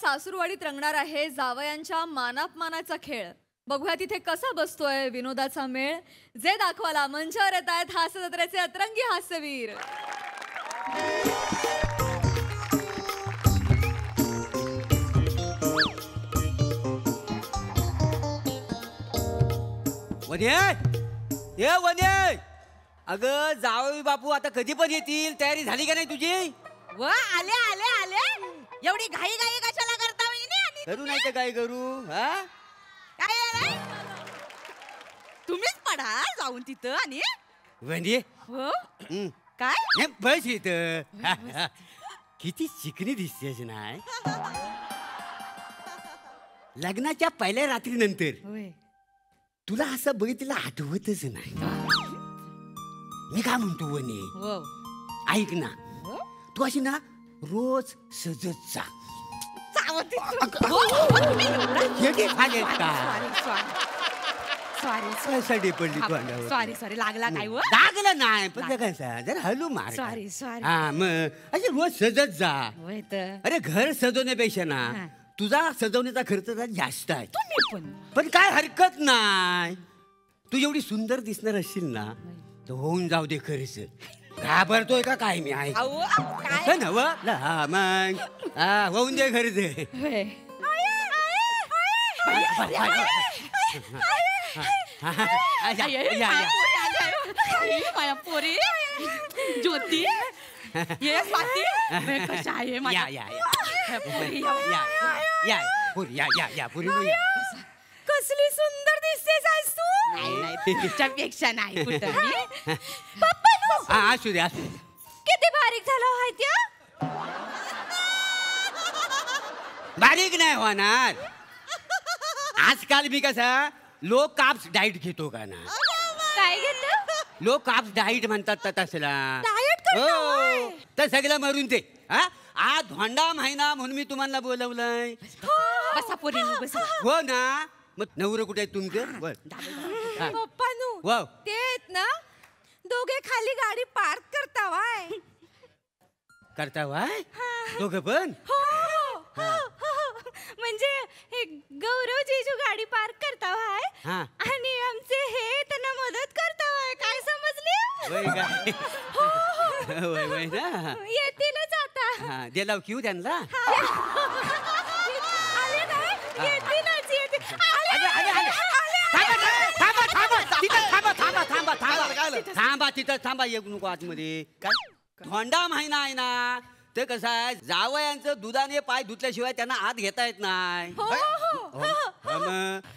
सासूरवाडीत रंगणार आहे जावयांच्या मानापमानाचा खेळ. बघूया तिथे कसा बसतोय विनोदाचा मेळ. जे दाखवायला मंचावर येत आहेत हास्य जत्रेचे अतरंगी हास्यवीर. वने अगं जावई बापू आता कधी पण येतील. तयारी झाली का नाही तुझी? व आले आले आले. एवढी घाई घाई कशाला करता वहिनी? करू नाही तर काय करू? हा काय आहे? तुम्हीच पडा जाऊन तिथं आणि वने हो काय बस इथं. किती चिकनी दिसतेस नाही. लग्नाच्या पहिल्या रात्रीनंतर तुला असं बघितलं आठवतच नाही. मी काय म्हणतो वने, ऐक ना, तू अशी ना रोज सजत जा. सॉरी पडली सॉरी सॉरी लागला काय लागलं नाही पण कसं जरा हलू मार. Sorry sorry. हा मग अशी रोज सजत जा. अरे घर सजवण्यापेक्षा ना तुझा सजवण्याचा खर्च जरा जास्त आहे. पण काय हरकत नाही. तू एवढी सुंदर दिसणार असशील ना तर होऊन जाऊ दे खर्च. घाबरतोय का काय मी आहे नव. हा मग होऊन दे खर्च. पोरी ज्योती ये स्वाती कशा आहे कसली सुंदर दिसतेस आज तू. तुझ्यापेक्षा नाही कुठं. असू दे असू दे. किती बारीक झाला आहे त्या. बारीक नाही होणार. आजकाल मी कसा लो कार्ब्स डाएट घेतो का ना. काय घेतलं? लो कार्ब्स डाएट म्हणतात तसला. हो तर सगळं मरून ते. हा धोंडा महिना म्हणून मी तुम्हाला बोलवलंय. बसा पोरी बसा. हो ना. मग नवरं कुठे आहेत तुमचं? पप्पानू वाव ते आहेत ना दोघे खाली गाडी पार्क करता वाय. करता वाय दोघं पण. म्हणजे हे गौरव जीजू गाडी पार्क करता वाय आणि आमचे हे त्यांना मदत करता वाय. काय समजले? वय वय ना येतीलच आता. दे लाव क्यू त्यांना. आले काय? येतीलच येतील. थांबा तिथं थांबा. येऊ नको आतमध्ये. काय धोंडा महिना आहे ना ते कसं आहे जावयांचं दुधाने पाय धुतल्याशिवाय त्यांना आत घेता येत नाही.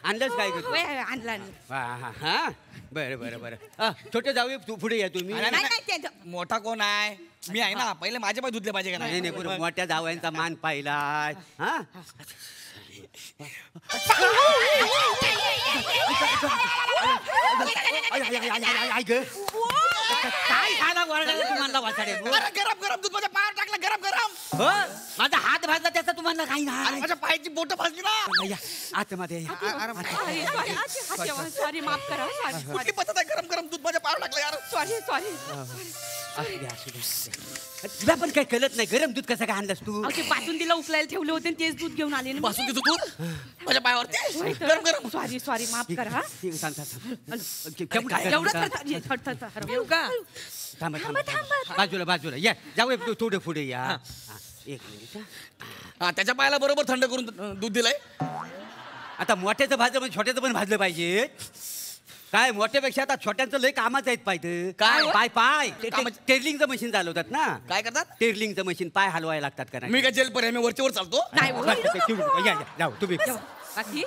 आणलंच काय आणला. हा बरं बरं बरं. छोटे जावे पुढे या तुम्ही. मोठा कोण आहे? मी आहे ना. पहिले माझे पाय धुतले पाहिजे का नाही? नाही मोठ्या जावयांचा मान पाहिलाय. हा काय झाला वरडायला तुम्हाला वाचाडे? गरम गरम दूध माझ्या पायावर टाकलं. गरम गरम. माझा हात भाजला त्याचा तुम्हाला काही नाही. माझ्या पायाची बोट भाजली ना. आतमध्ये सॉरी माफ करा. कुठली पद्धत आहे? गरम गरम दूध माझ्या पायावर टाकलं यार. Sorry sorry. तुला पण काही कळत नाही. गरम दूध कसं काय आणलंस तू? बासुंदीला उकलायला ठेवलं होते तेच दूध घेऊन आले. बासुंदी दूध माझ्या पायावरती. गरम गरम. सॉरी सॉरी माफ करा. बाजूला बाजूला या. जाऊ थोडं पुढे या. एक मिनिट. त्याच्या पायाला बरोबर थंड करून दूध दिलंय. आता मोठ्याचं भाजलं पण छोट्याचं पण भाजलं पाहिजे. काय मोठ्यापेक्षा आता छोट्यांचं लय कामाचं आहेत पाहिजे. काय पाय पाय टेरलिंगचं मशीन चालवतात ना. काय करतात? टेरलिंगचं मशीन पाय हलवायला लागतात का? मी काय जेल पर्यंत मी वरच्यावर चालतो. जाऊ तुम्ही. बाकी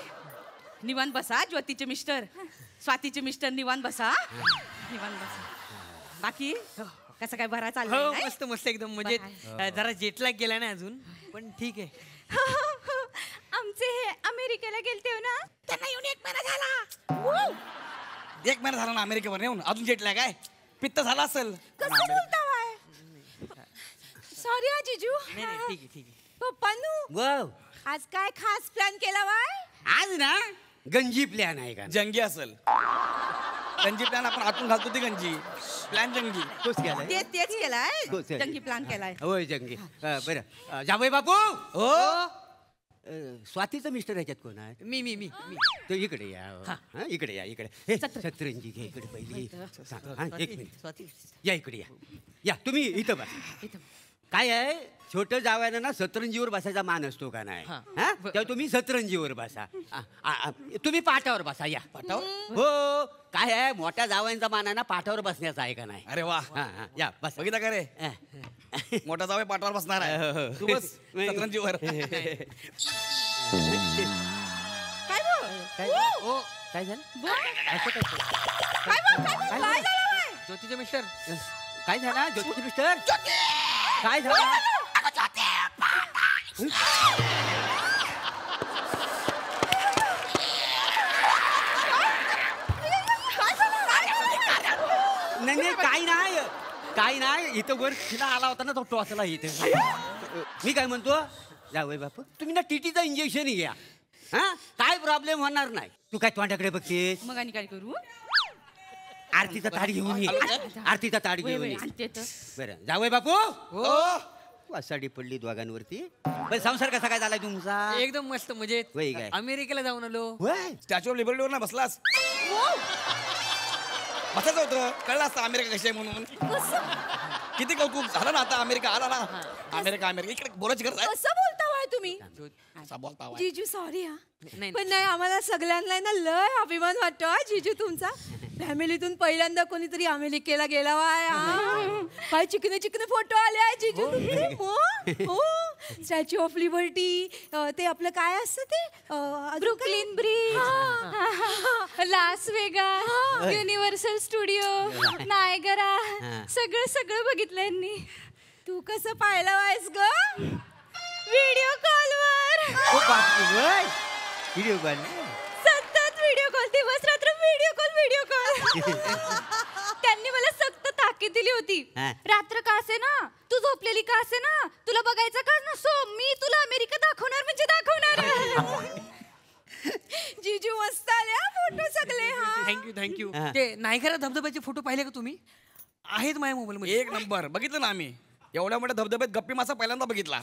निवांत बसा. ज्योतीचे मिस्टर स्वातीचे मिस्टर निवांत बसा. निवांत बसा. बाकी कसं काय बरा चाललंय? मस्त मस्त एकदम. म्हणजे जरा जेटला गेला नाही अजून पण ठीक आहे. आमचे हे अमेरिकेला गेलते ना त्यांना येऊन 1 महिना झाला. 1 महिना झाला ना अमेरिकेवर येऊन. अजून जेटला काय? पित्त झाला असेल. सॉरी आजीजू. ठीक आहे ठीक आहे. पप्पानू आज काय खास प्लॅन केला वाय? आज ना गंजी प्लॅन आहे का? जंगी असेल. गंजी प्लॅन आपण आतून घालतो ती गंजी. प्लॅन जंगी. तोच केलाय. तेच केलाय. जंगी प्लॅन केलाय. होय जंगी. बरं जावई बापू. हो स्वातीचं मिस्टर ह्याच्यात कोण आहे? मी तो इकडे या. हा, इकडे या इकडे. हे सतरंजी घे इकडे पहिली. हा, एक मिनिट या इकडे या तुम्ही इथं बसा. काय आहे छोटं जावयानं ना सतरंजीवर बसायचा मान असतो का नाही? हा. हा? तेव्हा तुम्ही सतरंजीवर बसा. तुम्ही पाठावर बसा या. पाठावर? हो काय आहे मोठ्या जावयांचा मान आहे ना पाठावर बसण्याचा आहे का नाही? अरे वा, हा, या बस. बघितलं का रे, मोठा जावई पाठावर बसणार आहे. तू बस सतरंजीवर. काय झालं? ज्योतीचे मिस्टर काय झालं ज्योती मिस्टर? काय झालं? नाही काही नाही इथं वर तिला आला होता ना तो टॉसला इथे. मी काय म्हणतो जावई बापू तुम्ही ना टीटीचं इंजेक्शन घ्या. हा काय प्रॉब्लेम होणार नाही. तू काय तोंडाकडे बघतेस? मग आणि काय करू? आरतीचा ताट घेऊन ये. आरतीचा ताट घेऊन ये. आणते तर. बरं जावई बापू वासाडी पडली दोघांवरती. बरं संसार कसा काय झालाय तुमचा? एकदम मस्त मजेत. वय काय? अमेरिकेला जाऊन आलो. होय स्टॅच्यू ऑफ लिबर्टीवर ना बसलास. बसायचं होतं, कळलं असतं अमेरिका कशी आहे म्हणून. किती कौतुक झालं ना आता. अमेरिका आला ना. अमेरिका इकडे बोलायची गरज आहे. कसं बोलता वाय तुम्ही? असा बोलता वाय. जीजू सॉरी हा. नाही पण नाही आम्हाला सगळ्यांना ना लय अभिमान वाटतो हा जीजू तुमचा. फॅमिलीतून पहिल्यांदा कोणीतरी अमेरिकेला गेला वाय. काय चिकने फोटो आले आहे जीजू तुमचे. हो स्टॅच्यू ऑफ लिबर्टी, ते आपलं काय असतं ते Brooklyn bridge, Las Vegas, Universal studio, Niagara, सगळं बघितलं यांनी. तू कसं पाहिलं वायस ग? व्हिडिओ कॉलवर. व्हिडिओ कॉल सतत व्हिडिओ कॉल, दिवस रात्र व्हिडिओ कॉल. त्यांनी मला सक्त ताकीद दिली होती. हा. रात्र का असे ना, तू झोपलेली का असे ना, तुला बघायचं का नसो, मी तुला अमेरिका दाखवणार म्हणजे दाखवणार. जीजू मस्त आले फोटो सगळे. हा थँक्यू. ते नायगरा धबधब्याचे फोटो पाहिले का तुम्ही? आहेत माझ्या मोबाईल मध्ये. एक नंबर. बघितलं ना आम्ही एवढ्या मोठ्या धबधब्यात गप्पी मासा पहिल्यांदा बघितला.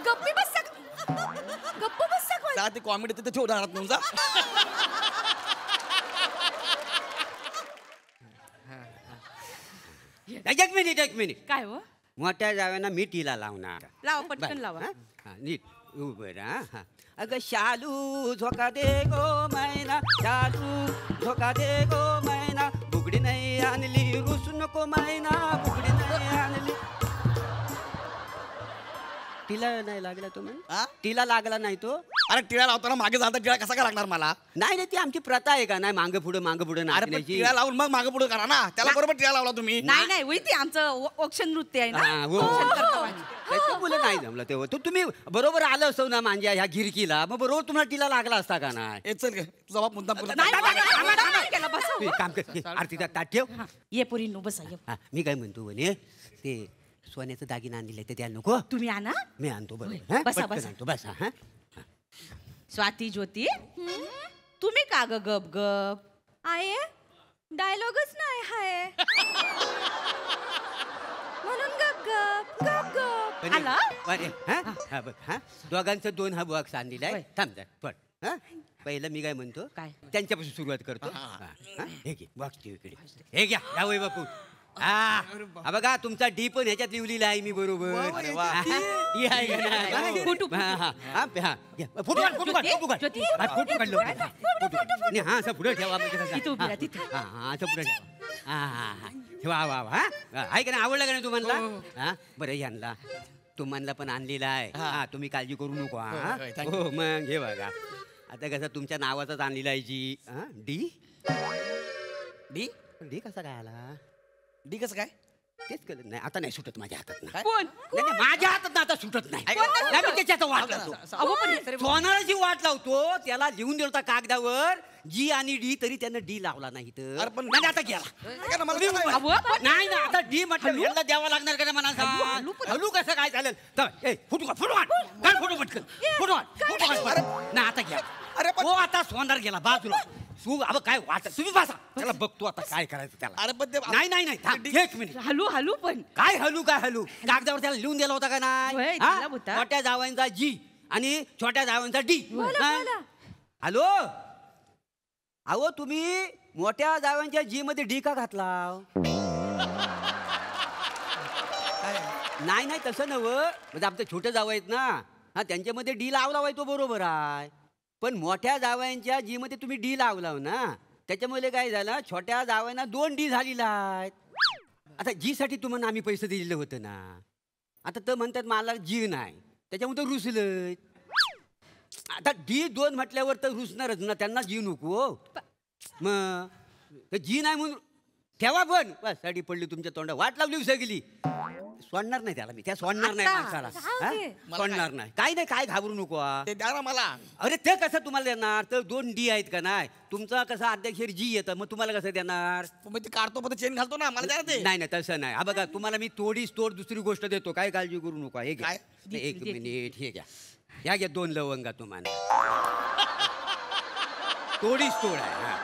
गप्प बस. जा ती कॉमेडी तिथे ठेव दारात नेऊन जा. एक मिनिट काय हो? मोठ्या जाव्यांना मी टीला लावणार. लावा पटकन लावा. हा, नीट उभं राहा. हा. अगं शालू झोका दे गो मैना, शालू झोका दे गो मैना, बुगडी नाही आणली रुसू नको मैना, बुगडी नाही आणली. टिला नाही लागला तो म्हण. हा? टिला लागला नाही तो. अरे टिळा लावताना मागे जाता टिळा कसा काय लागणार मला? नाही ती आमची प्रथा आहे का नाही मागं पुढं अरे पण नाचण्याची. टिळा लावून मग मागे पुढे करा ना. त्याला बरोबर टिळा लावला तुम्ही. नाही होई ते आमचं औक्षण नृत्य आहे ना. हा, हो. त्याचं बोल नाही जमलं तेव्हा तो तुम्ही बरोबर आलं असतो ना माझ्या ह्या गिरकीला, मग बरोबर तुम्हाला टिला लागला असता का नाही? ए चल तुझा बाप मुद्दाम बोलत. नाही केला बसा. तू एक काम कर आरतीचा ताट ठेव. ये पोरी नो बसा ये. हा, मी काय म्हणतो म्हणे ते सोन्याचं दागिना आणलेलं आहे ते द्यायला नको. तुम्ही आणा. मी आणतो बरोबर. होय. हा? बसा, पटकन बसा. आणतो बसा. हा स्वाती ज्योती तुम्ही का ग गप गप? आहे डायलॉगच नाही हाय म्हणून गप अरे, आला? अरे, हा? हा, बघ, हा? दोघांचं 2 हा बॉक्स आणलेला आहे. होय. थांब जा पण हा पहिलं मी काय म्हणतो काय? त्यांच्यापासून सुरुवात करतो. हा, हा, हे घे बॉक्स ठेव इकडे. हे घ्या जावई बापू. हा बघा तुमचा डी पण ह्याच्यात लिहिलेला आहे मी बरोबर. ही आहे का नाही? फोटो, हा, हा, हा, हा, घ्या. फोटो काढ, फोटो काढ, फोटो काढ. ज्योती. हा, फोटो काढ लवकर. फोटो. आणि हा असं पुढे ठेवा म्हणजे कसं? तिथं उभी राहा, तिथं. हा हा असं पुढे ठेवा. हा हा हा ठेवा वा वा. हा आहे का नाही आवडलं का नाही तुम्हाला? हा बरं यांना तुम्हाला पण आणलेला आहे. हा तुम्ही काळजी करू नको. हा होय, thank हो मग हे बघा आता कसं तुमच्या नावाचाच आणलेला आहे जी. हा डी डी डी कसा काय आला? डी कसं काय? तेच कळत नाही आता नाही सुटत माझ्या हातात ना. कोण? नाही, माझ्या हातात ना आता सुटत नाही. नाही, मी त्याच्यात वाट लावतो. अहो पण सोनाराची वाट लावतो त्याला लिहून दिलं होता कागदावर जी आणि डी तरी त्यानं डी लावला नाही तर. अरे पण- नाही, आता गेला. ऐका ना, मला काय माहिती? अहो, पण- नाही ना आता डी म्हटलं याला द्यावा लागणार का मला सांग. हलू कसं काय चालेल तर ए फोटो काढ फोटो पटकन फोटो काढ. नाही आता घ्या. अरे पण- हो आता सोनार गेला बाजूला तू अब काय वाट तुम्ही बसा त्याला बघतो आता काय करायचं त्याला. अरे पण ते नाही नाही नाही थांब, एक मिनिट. हलू हलू पण काय हलू कागदावर त्याला लिहून दिला होता का होय, नाही दिला हा? होता. मोठ्या जावांचा जी आणि छोट्या जावांचा डी. हॅलो अहो तुम्ही मोठ्या जावांच्या जी मध्ये डी का घातला? नाही नाही तसं नव्ह, म्हणजे आमचं छोटे जावं आहेत ना, हा त्यांच्यामध्ये डी लावला तो बरोबर आहे, पण मोठ्या जावयांच्या जी मध्ये तुम्ही डी लावलाव ना, त्याच्यामुळे काय झालं छोट्या जावयांना 2 डी झालेला आहेत. आता जी साठी तुम्हाला आम्ही पैसे दिलेले होते ना, आता तर म्हणतात मला जी नाही, त्याच्यामुळे रुसलं. आता डी 2 म्हटल्यावर तर रुसणारच ना, त्यांना जी नको मग जी नाही म्हणून ठेवा पण बस साडी पडली तुमच्या तोंडा वाट लावली सगळी. सोडणार नाही त्याला मी, त्या सोडणार नाही माणसाला, सोडणार नाही. काही नाही, काय घाबरू नको. ते द्या ना मला. अरे ते कसं तुम्हाला देणार, तर 2 डी आहेत का नाही, तुमचा कसा अध्यक्ष जी येतं मग तुम्हाला कसं देणार? मग ते काढतो पण चेन घालतो ना, मला द्या ना ते. नाही नाही तसं नाही. हा बघा तुम्हाला मी तोडीस तोड दुसरी गोष्ट देतो, काय काळजी करू नका. हे घ्या, काय? एक मिनिट, हे घ्या, ह्या घ्या 2 लवंगा तुम्हाला. तोडीस तोड आहे. हा.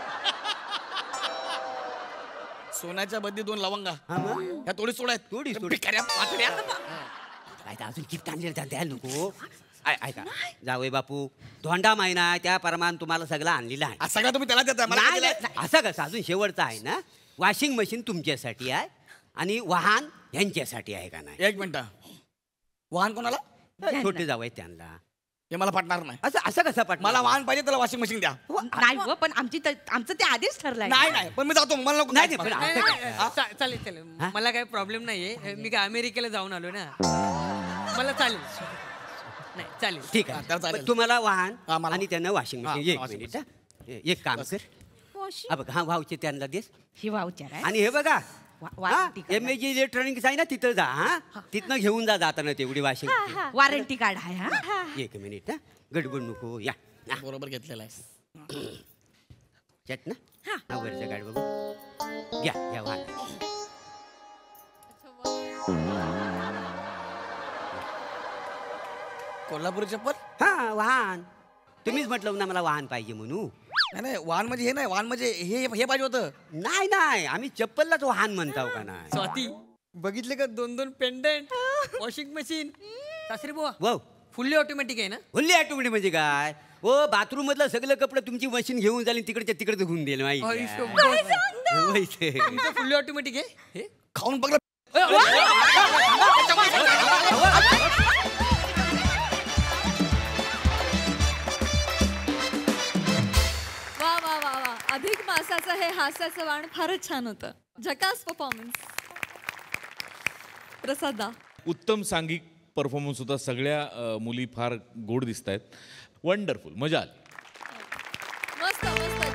सोन्याच्या बदली 2 लवंगा. हा मग ह्या थोडी सोड आहेत. थोडी सोड. भिकाऱ्या, पाचड्या. काय तर अजून गिफ्ट आणलेलं त्याला द्यायला नको. ऐका जावई बापू, धोंडा महिना आहे, त्या प्रमाण तुम्हाला सगळं आणलेलं आहे. आज सगळं तुम्ही त्याला देता, मला नाही काय नाही, दिलंय? असं कसं, अजून शेवटचं आहे ना, वॉशिंग मशीन तुमच्यासाठी आहे आणि वाहन यांच्यासाठी आहे का नाही? 1 मिनिट. वाहन कोणाला? छोटे जावई त्यांना. हे मला पटणार नाही. असं असं कसं पटणार? मला वाहन पाहिजे, त्याला वॉशिंग मशीन द्या. नाही हो, पण आमचं ते आधीच ठरलंय. नाही नाही, पण मी जातो, मला नको. नाही, नाही, पण नाही, असं नाही, काय? नाही, चालेल चालेल, मला काही प्रॉब्लेम नाहीये. मी काय अमेरिकेला जाऊन आलो ना, मला चालेल. नाही चालेल. ठीक हा, तर आहे, चालेल. पण तुम्हाला वाहन हा, मला- आणि त्यांना वॉशिंग हा, मशीन. एक washing मिनिट हा. एक काम कर, हा बघ, हा भाऊचे त्यांना देस. ही वावचार आहे. आणि हे बघा वारंटी काढा. MAG इलेक्ट्रॉनिक्स आहे ना, तिथं जा. हा तिथनं घेऊन जा जाताना तेवढी वॉशिंग मशीन. वॉरंटी कार्ड आहे. हा एक मिनिट हा, गडबड नको. या बरोबर घेतलेला आहे. चट ना, हा वरचं गाड बघू. या वाहन. कोल्हापुरी चप्पल? हा वाहन, तुम्हीच म्हटलं ना मला वाहन पाहिजे म्हणून. नाही नाही, वाहन म्हणजे हे नाही, वाहन म्हणजे हे पाहिजे होतं. नाही नाही, आम्ही चप्पललाच वाहन म्हणताव का नाही. स्वाती बघितले का 2 पेंडंट, वॉशिंग मशीन. सासरे बुवा वाव, फुल्ली ऑटोमॅटिक आहे ना? फुल्ली ऑटोमॅटिक म्हणजे काय? ओ बाथरूम मधलं सगळं कपडे तुमची मशीन घेऊन झाली, तिकडच्या तिकडे घेऊन दिलं माहिती. तुमचं फुल्ली ऑटोमॅटिक आहे हे? खाऊन बघलं. वा वा वा वा, अधिक मासाचं हे हास्याचं वाण फारच छान होतं. झकास परफॉर्मन्स. प्रसादा, उत्तम सांघिक परफॉर्मन्स होता. सगळ्या मुली फार गोड दिसत आहेत. वंडरफुल, मजा आली. मस्त मस्त